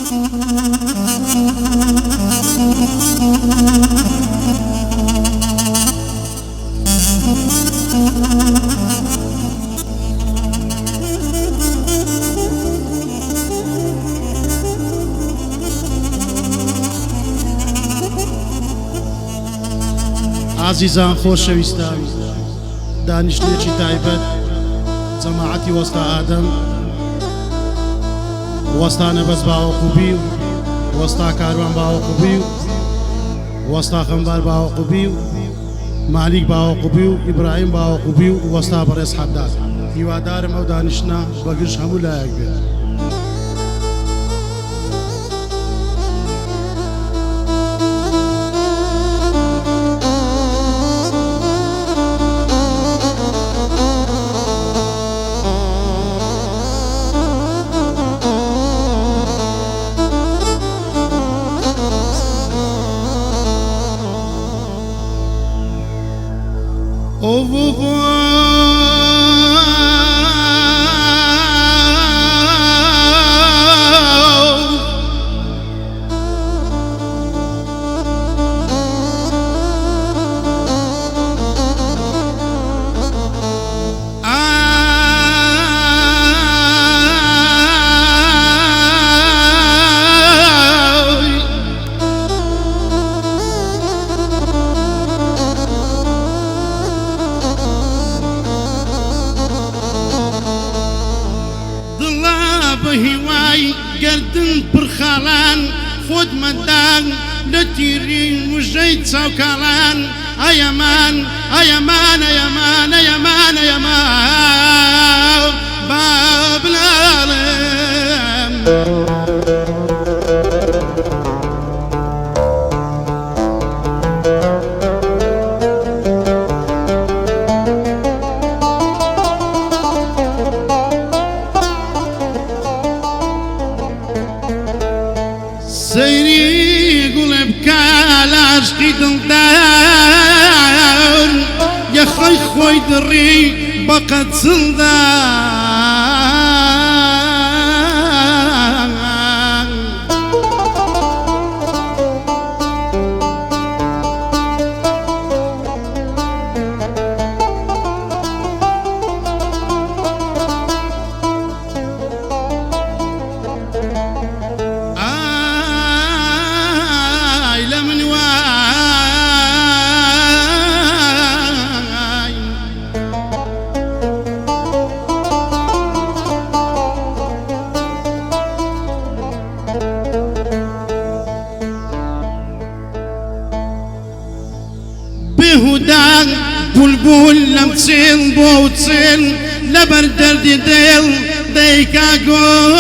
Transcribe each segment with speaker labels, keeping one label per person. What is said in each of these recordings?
Speaker 1: عزیزان خۆشەویستان دانیشتێکی تایبەت جەماعەتی وەستا ئادەم وەستانە بەس باوەقوبی و وەستا کاروان باوەقوبی و وەستا خەمبار باوەقوبی و مالیک باوەقوبی و ئیبراهیم باوەقوبی و وەستا بەڕێز حەداد هیوادارم ئەو دانیشتە بەگشت هەموو لایەک بێت.
Speaker 2: هیوای گردن پرخاڵان خۆت مەدان لە تیری وژەی چاوکاڵان ئەیەمان ئەیەمان ئەیەمان ئەیەمان ئەیەمان با بڵاڵێم سەیری گوڵێ بکە لە عاشقی دڵدار یەخەی خۆی دڕی بە قەچڵدار بهودان بولبول لمچێڵ بۆ چێڵ لەبەر دەردی دێڵ دەیکا گۆڵ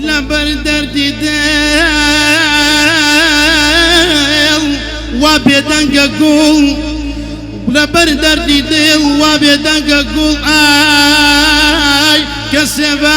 Speaker 2: لەبەر دەردی دێڵ وا بێدەنگە گوڵ لەبەر دەردی دڵ وا بێدەنگە گوڵ ئای کە سێبابم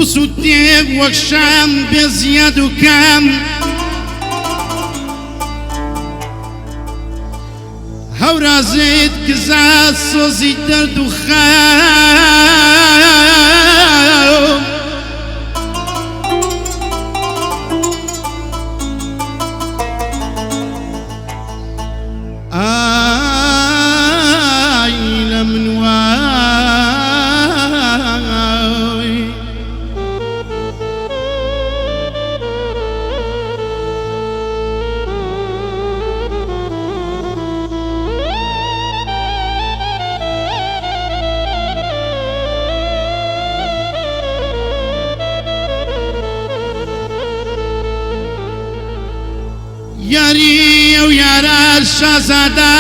Speaker 2: بسووتێک وەک شام بێ زیاد و کام هەورازێت کزا سۆزی دەرد و خاو ئای لە من یاری ئەو یارە شازادە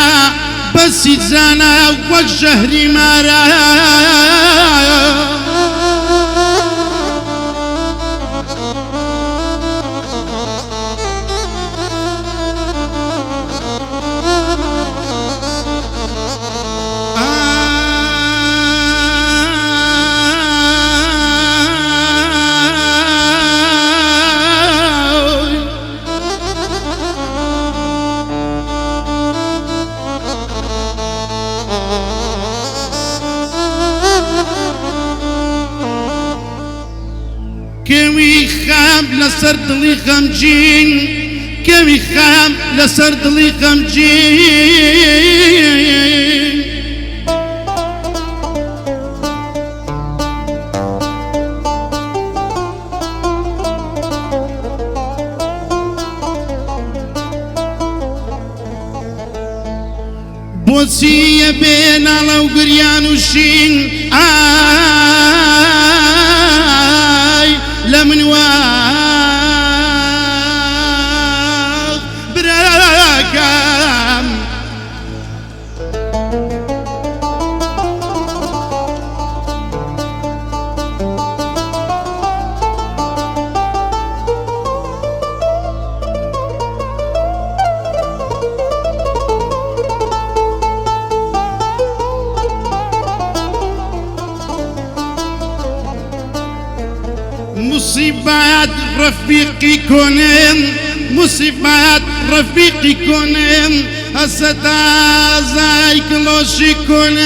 Speaker 2: بەسی جانە وەک ژەهری مارە کێوی خام لەسەر دڵی غەمجین کێوی خام لەسەر دڵی غەمجین بۆچیە بێ ناڵە و گریان و شین ئای لە منواڵ براکەم مصیبات رفیقی کنم مصیبات رفیقی کنم هستا زای کلوشی کنم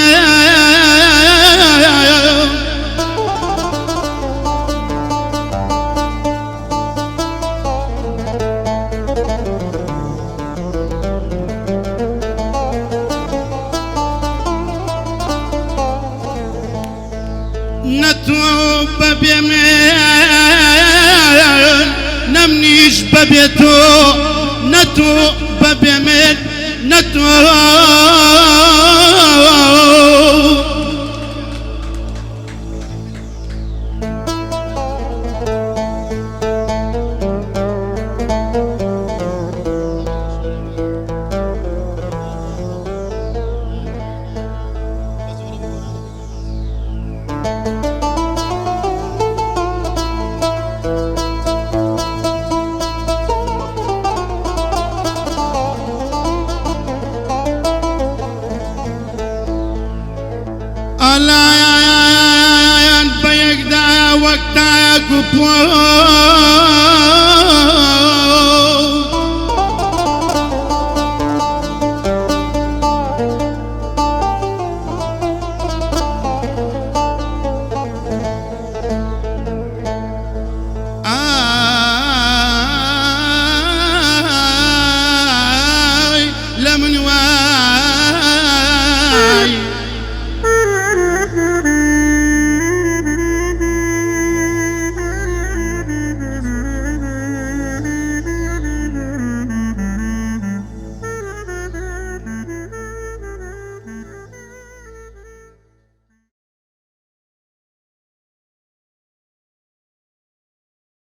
Speaker 2: نتو بەبێ من نەمنیش بەبێ تۆ نەتۆ بەبێ من نەتۆ ئەلایەن بە یەکدا وەک تایەک و پۆ